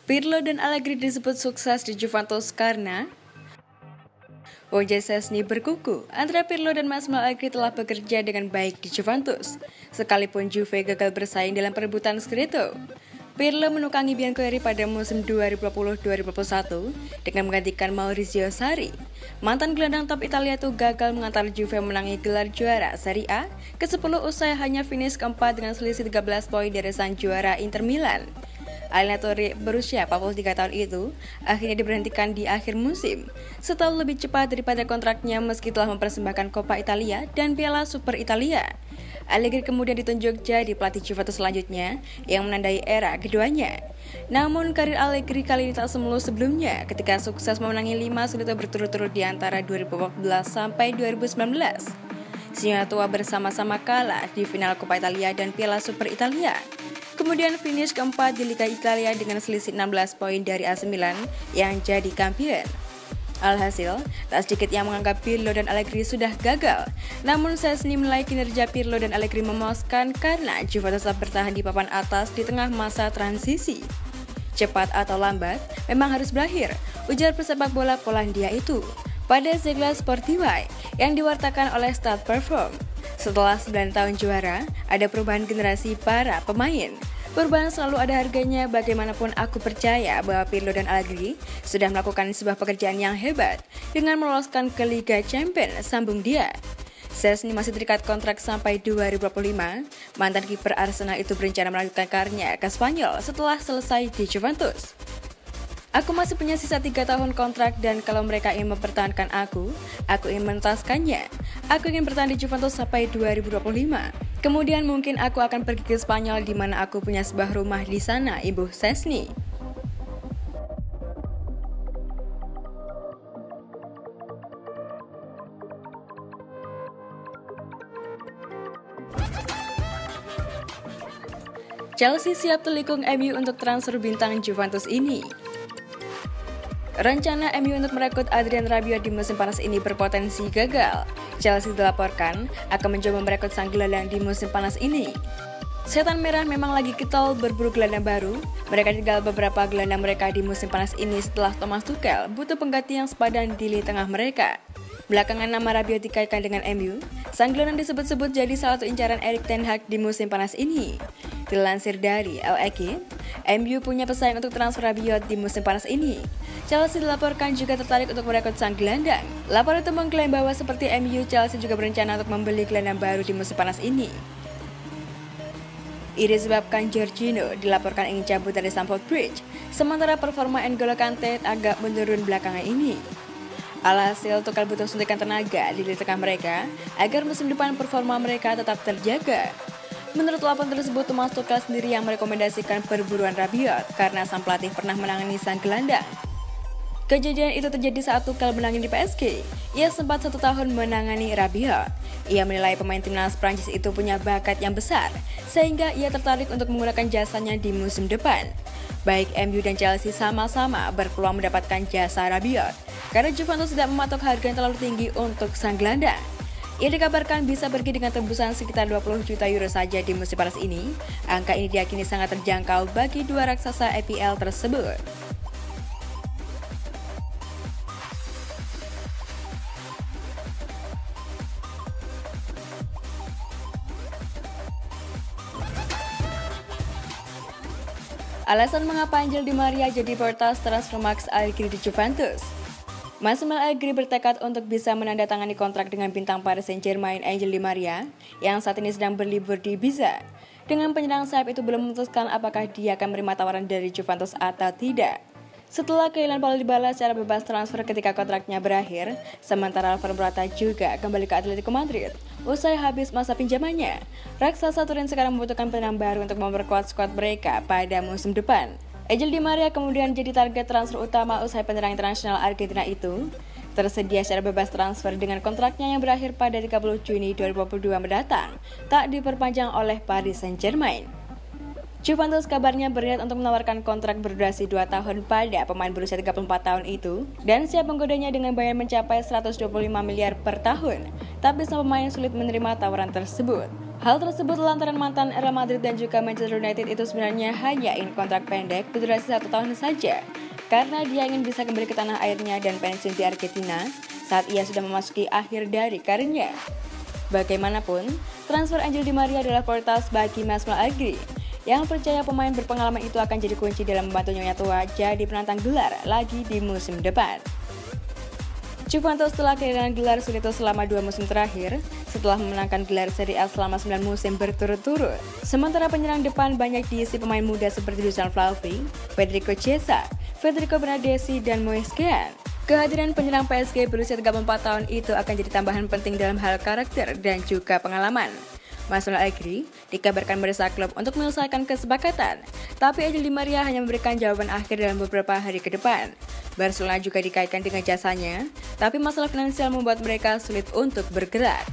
Pirlo dan Allegri disebut sukses di Juventus karena wajah Szczęsny berkuku. Antara Pirlo dan Massimo Allegri telah bekerja dengan baik di Juventus, sekalipun Juve gagal bersaing dalam perebutan Scudetto. Pirlo menukangi Bianconeri pada musim 2020-2021 dengan menggantikan Maurizio Sarri. Mantan gelandang top Italia itu gagal mengantar Juve menangi gelar juara Serie A ke-10 usai hanya finish keempat dengan selisih 13 poin dari sang juara Inter Milan. Allenatore berusia 43 tahun itu akhirnya diberhentikan di akhir musim, setahun lebih cepat daripada kontraknya meski telah mempersembahkan Coppa Italia dan Piala Super Italia. Allegri kemudian ditunjuk jadi pelatih Juventus selanjutnya yang menandai era keduanya. Namun karir Allegri kali ini tak semulus sebelumnya ketika sukses memenangi 5 Scudetto berturut-turut di antara 2014 sampai 2019. Singa tua bersama-sama kalah di final Coppa Italia dan Piala Super Italia. Kemudian finish keempat di Liga Italia dengan selisih 16 poin dari AC Milan yang jadi kampion. Alhasil, tak sedikit yang menganggap Pirlo dan Allegri sudah gagal. Namun Szczęsny menilai kinerja Pirlo dan Allegri memuaskan karena Juventus tetap bertahan di papan atas di tengah masa transisi. Cepat atau lambat, memang harus berakhir, ujar pesepak bola Polandia itu pada Zagla Sportivi yang diwartakan oleh Stat Perform. Setelah 9 tahun juara, ada perubahan generasi para pemain. Perubahan selalu ada harganya, bagaimanapun aku percaya bahwa Pirlo dan Allegri sudah melakukan sebuah pekerjaan yang hebat dengan meloloskan ke Liga Champions, sambung dia. Szczęsny masih terikat kontrak sampai 2025. Mantan kiper Arsenal itu berencana melanjutkan karirnya ke Spanyol setelah selesai di Juventus. Aku masih punya sisa 3 tahun kontrak dan kalau mereka ingin mempertahankan aku ingin menuntaskannya. Aku ingin bertahan di Juventus sampai 2025. Kemudian mungkin aku akan pergi ke Spanyol di mana aku punya sebuah rumah di sana, Ibu Szczęsny. Chelsea siap telikung MU untuk transfer bintang Juventus ini. Rencana MU untuk merekrut Adrien Rabiot di musim panas ini berpotensi gagal. Chelsea dilaporkan akan mencoba merekrut sang gelandang di musim panas ini. Setan Merah memang lagi getol berburu gelandang baru. Mereka tinggal beberapa gelandang mereka di musim panas ini setelah Thomas Tuchel butuh pengganti yang sepadan di lini tengah mereka. Belakangan nama Rabiot dikaitkan dengan MU. Sang gelandang disebut-sebut jadi salah satu incaran Erik ten Hag di musim panas ini. Dilansir dari El Equipe, MU punya pesaing untuk transfer Rabiot di musim panas ini. Chelsea dilaporkan juga tertarik untuk merekrut sang gelandang. Laporan itu mengklaim bahwa seperti MU, Chelsea juga berencana untuk membeli gelandang baru di musim panas ini. Ini disebabkan Jorginho dilaporkan ingin cabut dari Stamford Bridge, sementara performa N'Golo Kante agak menurun belakangan ini. Alhasil, Tuchel butuh suntikan tenaga di lini tengah mereka agar musim depan performa mereka tetap terjaga. Menurut laporan tersebut, Thomas Tuchel sendiri yang merekomendasikan perburuan Rabiot karena sang pelatih pernah menangani sang gelandang. Kejadian itu terjadi saat Tuchel menangani di PSG. Ia sempat 1 tahun menangani Rabiot. Ia menilai pemain timnas Prancis itu punya bakat yang besar, sehingga ia tertarik untuk menggunakan jasanya di musim depan. Baik MU dan Chelsea sama-sama berpeluang mendapatkan jasa Rabiot, karena Juventus tidak mematok harga yang terlalu tinggi untuk sang gelandang. Ia dikabarkan bisa pergi dengan tembusan sekitar 20 juta euro saja di musim panas ini. Angka ini diyakini sangat terjangkau bagi dua raksasa EPL tersebut. Alasan mengapa Angel Di Maria jadi prioritas transfer Max Allegri di Juventus. Massimo Allegri bertekad untuk bisa menandatangani kontrak dengan bintang Paris Saint-Germain Angel Di Maria yang saat ini sedang berlibur di Ibiza. Dengan penyerang sayap itu belum memutuskan apakah dia akan menerima tawaran dari Juventus atau tidak. Setelah kehilangan Paulo Dybala secara bebas transfer ketika kontraknya berakhir, sementara Alvaro Morata juga kembali ke Atletico Madrid usai habis masa pinjamannya. Raksasa Turin sekarang membutuhkan penyerang baru untuk memperkuat skuad mereka pada musim depan. Angel Di Maria kemudian jadi target transfer utama usai penyerang internasional Argentina itu tersedia secara bebas transfer dengan kontraknya yang berakhir pada 30 Juni 2022 mendatang, tak diperpanjang oleh Paris Saint-Germain. Juventus kabarnya berniat untuk menawarkan kontrak berdurasi 2 tahun pada pemain berusia 34 tahun itu dan siap menggodanya dengan bayaran mencapai 125 miliar per tahun. Tapi sang pemain sulit menerima tawaran tersebut. Hal tersebut lantaran mantan Real Madrid dan juga Manchester United itu sebenarnya hanya ingin kontrak pendek berdurasi 1 tahun saja, karena dia ingin bisa kembali ke tanah airnya dan pensiun di Argentina saat ia sudah memasuki akhir dari karirnya. Bagaimanapun, transfer Angel Di Maria adalah prioritas bagi Massimo Allegri, yang percaya pemain berpengalaman itu akan jadi kunci dalam membantu Nyonya Tua jadi penantang gelar lagi di musim depan. Juventus telah kehilangan gelar Scudetto selama 2 musim terakhir setelah memenangkan gelar Serie A selama 9 musim berturut-turut. Sementara penyerang depan banyak diisi pemain muda seperti Dusan Vlahovic, Federico Chiesa, Federico Bernardeschi, dan Moise Kean. Kehadiran penyerang PSG berusia 34 tahun itu akan jadi tambahan penting dalam hal karakter dan juga pengalaman. Massimo Allegri dikabarkan mendesak klub untuk menyelesaikan kesepakatan, tapi Angel Di Maria hanya memberikan jawaban akhir dalam beberapa hari ke depan. Barcelona juga dikaitkan dengan jasanya, tapi masalah finansial membuat mereka sulit untuk bergerak.